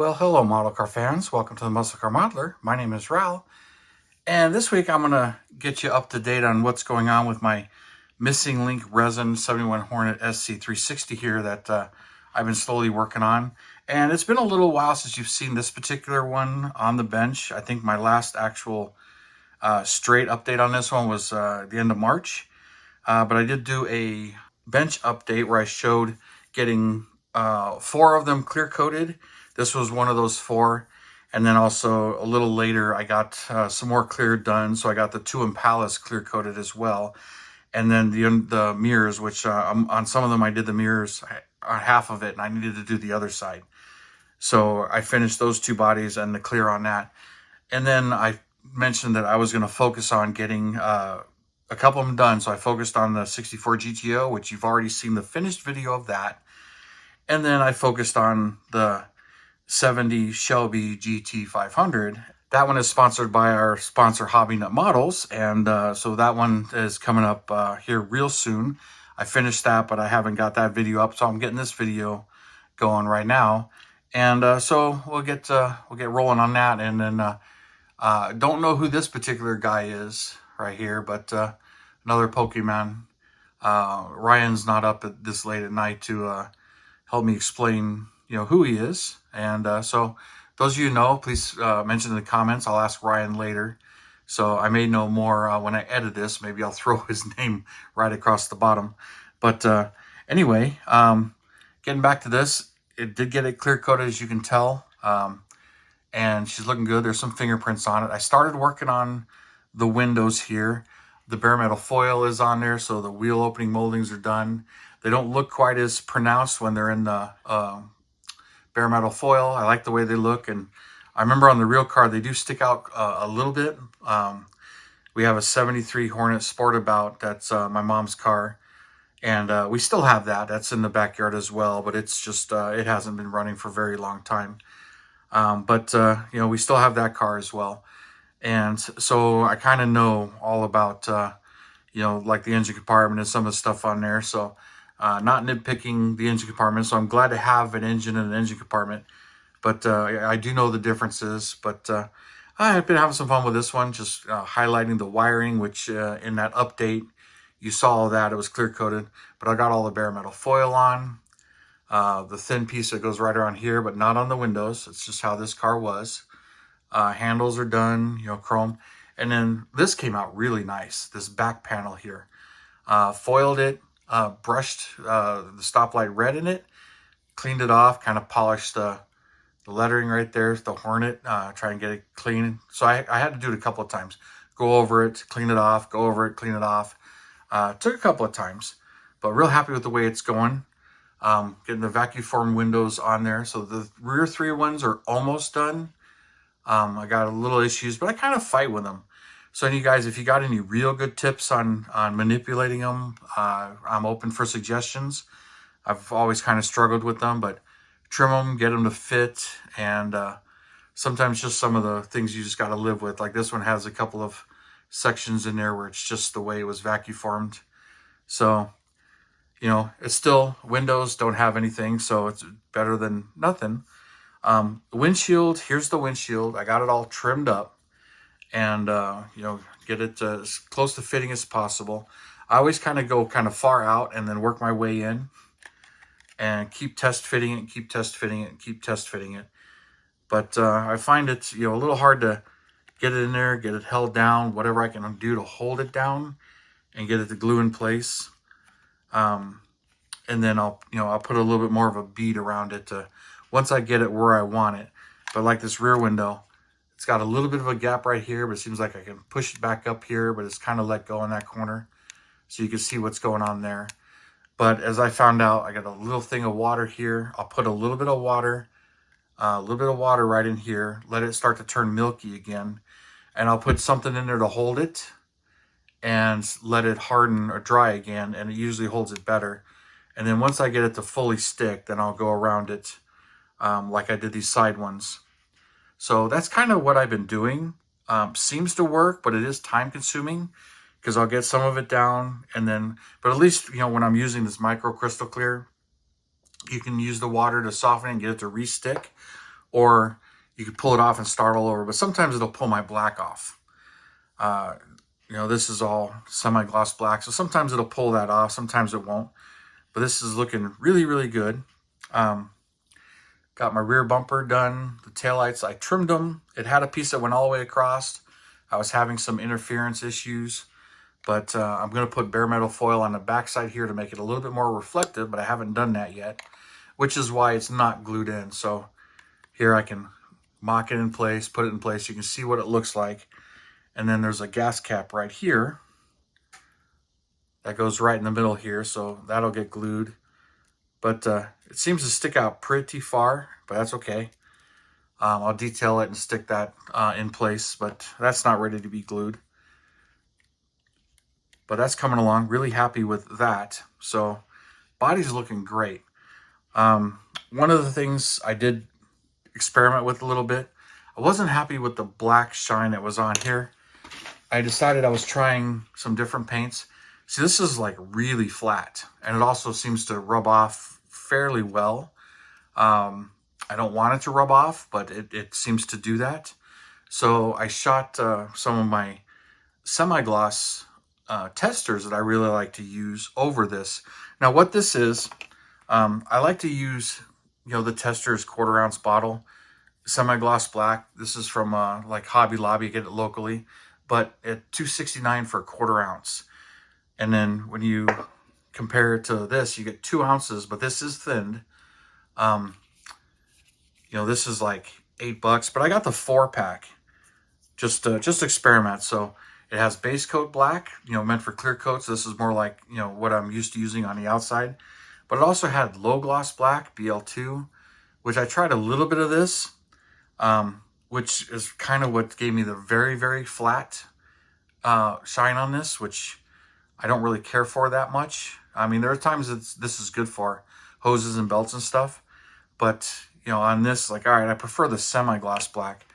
Well, hello, model car fans. Welcome to the Muscle Car Modeler. My name is Ral, and this week I'm going to get you up to date on what's going on with my missing link Resin 71 Hornet SC 360 here that I've been slowly working on. And it's been a little while since you've seen this particular one on the bench. I think my last actual straight update on this one was the end of March. But I did do a bench update where I showed getting 4 of them clear coated. This was one of those 4. And then also a little later, I got some more clear done. So I got the 2 Impalas clear coated as well. And then the mirrors, which on some of them I did the mirrors on half of it, and I needed to do the other side. So I finished those 2 bodies and the clear on that. And then I mentioned that I was going to focus on getting a couple of them done. So I focused on the 64 GTO, which you've already seen the finished video of that. And then I focused on the 70 Shelby GT 500. That one is sponsored by our sponsor Hobby Nut Models, and so that one is coming up here real soon. I finished that, but I haven't got that video up, so I'm getting this video going right now. And so we'll get rolling on that. And then don't know who this particular guy is right here, but another Pokemon. Ryan's not up at this late at night to help me explain who he is. And so those of you who know, please mention in the comments. I'll ask Ryan later. So I may know more when I edit this. Maybe I'll throw his name right across the bottom. But anyway, getting back to this, it did get it clear coated, as you can tell. And she's looking good. There's some fingerprints on it. I started working on the windows here. The bare metal foil is on there, so the wheel opening moldings are done. They don't look quite as pronounced when they're in the bare metal foil. I like the way they look, and I remember on the real car they do stick out a little bit. We have a 73 Hornet Sportabout. That's my mom's car, and we still have that. That's in the backyard as well, but it's just it hasn't been running for a very long time. But we still have that car as well, and so I kind of know all about like the engine compartment and some of the stuff on there. So not nitpicking the engine compartment, so I'm glad to have an engine and an engine compartment, but I do know the differences. But I've been having some fun with this one, just highlighting the wiring, which in that update you saw all that. It was clear coated, but I got all the bare metal foil on, the thin piece that goes right around here, but not on the windows. It's just how this car was. Handles are done, chrome. And then this came out really nice, this back panel here. Foiled it, brushed the stoplight red in it, cleaned it off, kind of polished the lettering right there, the Hornet, try and get it clean. So I had to do it a couple of times. Go over it, clean it off, go over it, clean it off. Took a couple of times, but real happy with the way it's going. Getting the vacuum form windows on there. So the rear 3 ones are almost done. I got a little issues, but I kind of fight with them. So you guys, if you got any real good tips on manipulating them, I'm open for suggestions. I've always kind of struggled with them, but trim them, get them to fit, and sometimes just some of the things you just got to live with. Like this one has a couple of sections in there where it's just the way it was vacuum formed. So, it's still, windows don't have anything, so it's better than nothing. The windshield, here's the windshield. I got it all trimmed up, and get it as close to fitting as possible. I always kind of go far out and then work my way in and keep test fitting it, keep test fitting it, keep test fitting it. But I find it a little hard to get it in there, get it held down, whatever I can do to hold it down and get it to glue in place. And then I'll put a little bit more of a bead around it to once I get it where I want it. But like this rear window, it's got a little bit of a gap right here, but it seems like I can push it back up here, but it's kind of let go in that corner. So you can see what's going on there. But as I found out, I got a little thing of water here. I'll put a little bit of water right in here, let it start to turn milky again. And I'll put something in there to hold it and let it harden or dry again, and it usually holds it better. And then once I get it to fully stick, then I'll go around it like I did these side ones. So that's kind of what I've been doing. Seems to work, but it is time consuming because I'll get some of it down and then, but at least, when I'm using this micro crystal clear, you can use the water to soften it and get it to re-stick. or you could pull it off and start all over, but sometimes it'll pull my black off. You know, this is all semi-gloss black, so sometimes it'll pull that off, sometimes it won't. But this is looking really, really good. Got my rear bumper done. The taillights, I trimmed them. It had a piece that went all the way across. I was having some interference issues, but I'm going to put bare metal foil on the backside here to make it a little bit more reflective, but I haven't done that yet, which is why it's not glued in. So here I can mock it in place, put it in place. You can see what it looks like. And then there's a gas cap right here that goes right in the middle here, so that'll get glued. But it seems to stick out pretty far, but that's okay. I'll detail it and stick that in place, but that's not ready to be glued. But that's coming along. Really happy with that. So body's looking great. One of the things I did experiment with a little bit, I wasn't happy with the black shine that was on here. I decided I was trying some different paints. See, this is like really flat, and it also seems to rub off fairly well. I don't want it to rub off, but it seems to do that. So I shot some of my semi-gloss testers that I really like to use over this. Now what this is, I like to use, you know, the tester's 1/4 ounce bottle, semi-gloss black. This is from like Hobby Lobby, get it locally, but at $2.69 for 1/4 ounce. And then when you compare it to this, you get 2 ounces, but this is thinned. You know, this is like $8, but I got the 4-pack just to experiment. So it has base coat black, you know, meant for clear coats. This is more like, you know, what I'm used to using on the outside. But it also had low gloss black, BL2, which I tried a little bit of this, which is kind of what gave me the very, very flat shine on this, which I don't really care for that much. I mean, there are times this is good for hoses and belts and stuff, but you know, on this, like, all right, I prefer the semi-gloss black.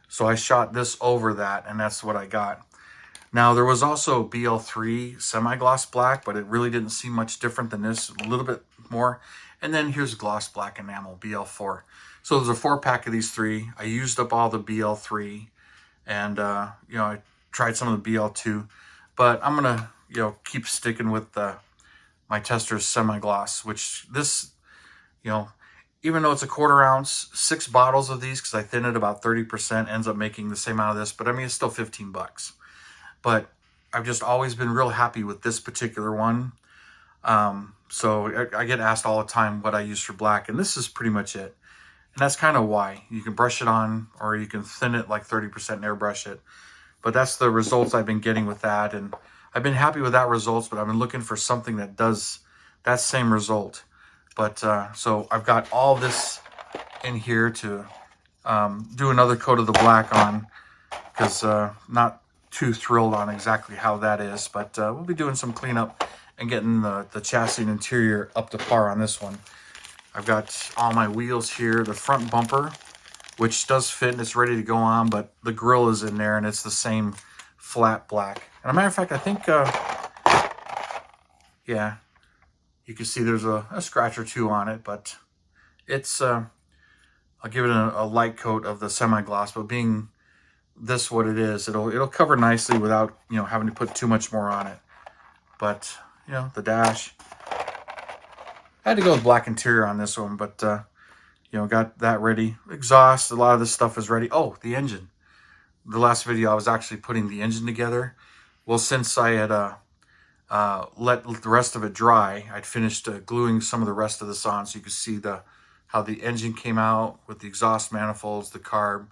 So I shot this over that, and that's what I got. Now, there was also BL3 semi-gloss black, but it really didn't seem much different than this, a little bit more. And then here's gloss black enamel, BL4. So there's a 4-pack of these 3. I used up all the BL3, and, you know, I tried some of the BL2. But I'm going to, you know, keep sticking with my tester's semi-gloss, which this, you know, even though it's a 1/4 ounce, 6 bottles of these, because I thin it about 30%, ends up making the same amount of this. But I mean, it's still $15. But I've just always been real happy with this particular one. So I get asked all the time what I use for black, and this is pretty much it. And that's kind of why. You can brush it on, or you can thin it like 30% and airbrush it. But that's the results I've been getting with that, and I've been happy with that results, but I've been looking for something that does that same result. But so I've got all this in here to do another coat of the black on, because not too thrilled on exactly how that is, but we'll be doing some cleanup and getting the chassis and interior up to par on this one. I've got all my wheels here, the front bumper, which does fit and it's ready to go on, but the grill is in there and it's the same flat black. And a matter of fact, I think, yeah, you can see there's a scratch or two on it, but it's, I'll give it a light coat of the semi-gloss, but being this what it is, it'll cover nicely without, you know, having to put too much more on it. But, you know, the dash, I had to go with black interior on this one, but, you know, got that ready. Exhaust, a lot of this stuff is ready. Oh, the engine. The last video, I was actually putting the engine together. Well, since I had let the rest of it dry, I'd finished gluing some of the rest of this on, so you could see how the engine came out with the exhaust manifolds, the carb,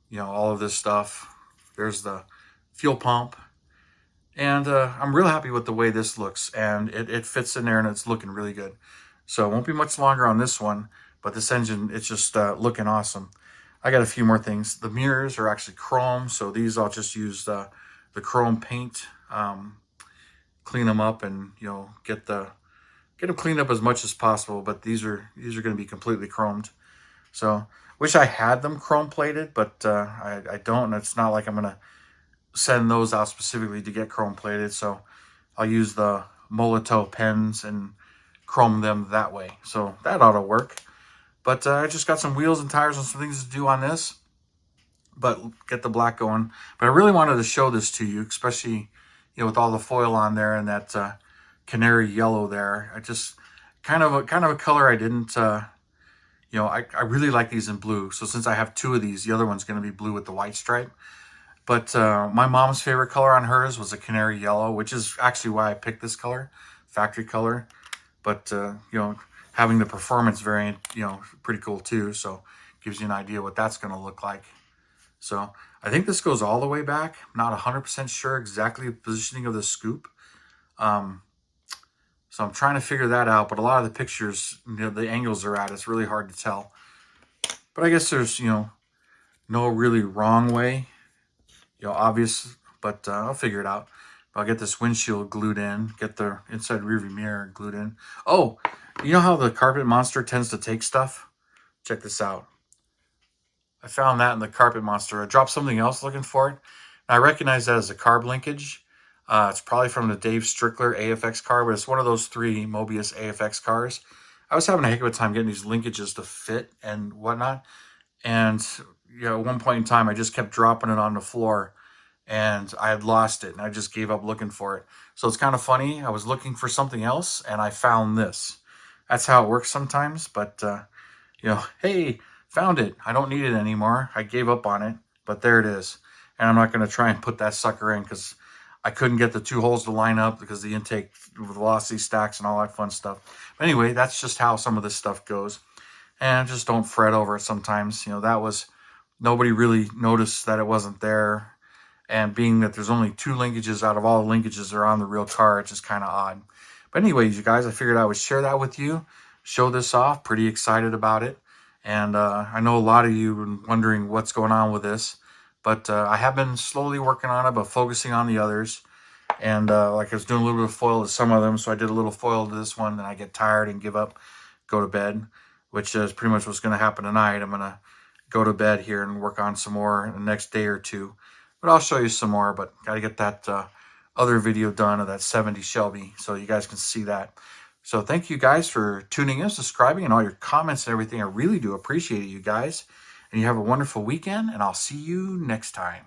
you know, all of this stuff. There's the fuel pump. And I'm real happy with the way this looks, and it fits in there and it's looking really good. So it won't be much longer on this one, but this engine, it's just looking awesome. I got a few more things. The mirrors are actually chrome, so these I'll just use the chrome paint, clean them up, and you know, get them cleaned up as much as possible. But these are going to be completely chromed. So wish I had them chrome plated, but I don't. And it's not like I'm gonna send those out specifically to get chrome plated. So I'll use the Molotow pens and chrome them that way. So that ought to work. But I just got some wheels and tires and some things to do on this. But get the black going. But I really wanted to show this to you, especially, you know, with all the foil on there and that canary yellow there. I just kind of a color I didn't. You know, I really like these in blue. So since I have two of these, the other one's going to be blue with the white stripe. But my mom's favorite color on hers was a canary yellow, which is actually why I picked this color, factory color. But you know, having the performance variant, you know, pretty cool too. So gives you an idea what that's going to look like. So I think this goes all the way back. I'm not 100% sure exactly the positioning of the scoop. So I'm trying to figure that out. But a lot of the pictures, you know, the angles are at, it's really hard to tell. But I guess there's, you know, no really wrong way, you know, obvious. But I'll figure it out. I'll get this windshield glued in, get the inside rearview mirror glued in. Oh, you know how the Carpet Monster tends to take stuff? Check this out. I found that in the Carpet Monster. I dropped something else looking for it. I recognize that as a carb linkage. It's probably from the Dave Strickler AFX car, but it's one of those 3 Mobius AFX cars. I was having a heck of a time getting these linkages to fit and whatnot. And you know, at one point in time, I just kept dropping it on the floor and I had lost it and I just gave up looking for it. So it's kind of funny. I was looking for something else and I found this. That's how it works sometimes. But, you know, hey, found it. I don't need it anymore. I gave up on it, but there it is. And I'm not going to try and put that sucker in because I couldn't get the 2 holes to line up because the intake velocity stacks and all that fun stuff. But anyway, that's just how some of this stuff goes. And just don't fret over it sometimes. You know, that was, nobody really noticed that it wasn't there. And being that there's only 2 linkages out of all the linkages that are on the real car, it's just kind of odd. But anyways, you guys, I figured I would share that with you. Show this off. Pretty excited about it. And I know a lot of you are wondering what's going on with this. But I have been slowly working on it, but focusing on the others. And like I was doing a little bit of foil to some of them. So I did a little foil to this one. Then I get tired and give up, go to bed. Which is pretty much what's going to happen tonight. I'm going to go to bed here and work on some more in the next day or 2. But I'll show you some more. But got to get that other video done of that 70 Shelby so you guys can see that. So thank you guys for tuning in, subscribing, and all your comments and everything. I really do appreciate it, you guys. And you have a wonderful weekend, and I'll see you next time.